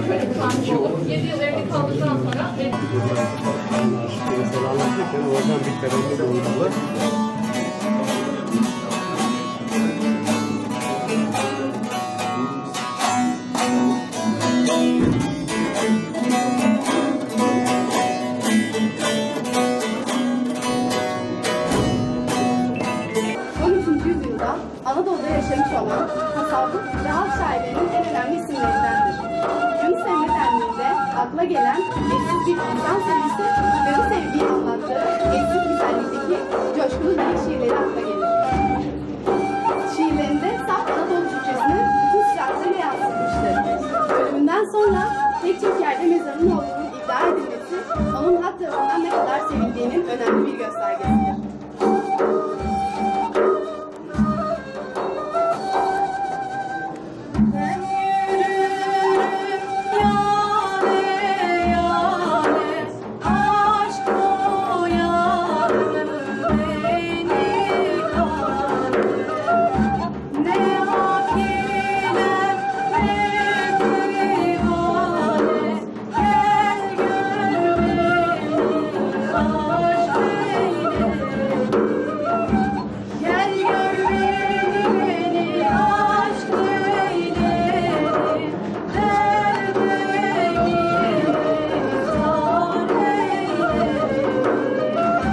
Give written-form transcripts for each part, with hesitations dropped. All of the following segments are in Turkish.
çocuk sahibi olup 7 yıl evli kaldıktan sonra oradan bir terörde olmalı. Anadolu'da yaşamış olan tasavvuf ve halk şairlerinin en önemli isimlerindendir. Yunus Emre dendiğinde akla gelen eşsiz bir insan sevgisi ve bu sevgiyi anlattığı eşsiz güzellikteki coşkulu lirik şiirleri akla gelir. Şiirlerinde saf Anadolu Türkçesinin bütün sıcaklığıyla yansıtmıştır. Ölümünden sonra pek çok yerde mezarının olduğunu iddia edilmesi onun halk tarafından ne kadar sevildiğinin önemli bir göstergesidir.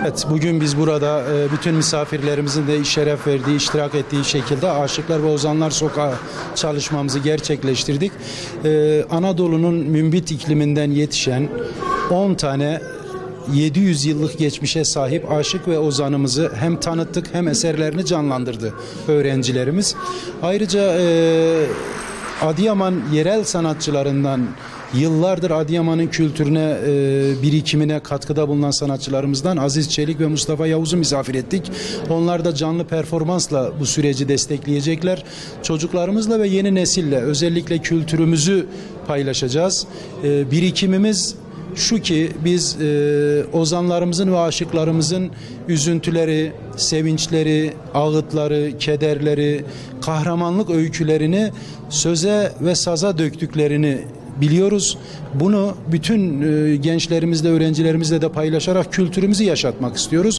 Evet, bugün biz burada bütün misafirlerimizin de şeref verdiği, iştirak ettiği şekilde Aşıklar ve Ozanlar Sokağı çalışmamızı gerçekleştirdik. Anadolu'nun mümbit ikliminden yetişen 10 tane 700 yıllık geçmişe sahip aşık ve ozanımızı hem tanıttık hem eserlerini canlandırdı öğrencilerimiz. Ayrıca Adıyaman yerel sanatçılarından yıllardır Adıyaman'ın kültürüne, birikimine katkıda bulunan sanatçılarımızdan Aziz Çelik ve Mustafa Yavuz'u misafir ettik. Onlar da canlı performansla bu süreci destekleyecekler. Çocuklarımızla ve yeni nesille özellikle kültürümüzü paylaşacağız. Birikimimiz şu ki biz ozanlarımızın ve aşıklarımızın üzüntüleri, sevinçleri, ağıtları, kederleri, kahramanlık öykülerini söze ve saza döktüklerini biliyoruz. Bunu bütün gençlerimizle, öğrencilerimizle de paylaşarak kültürümüzü yaşatmak istiyoruz.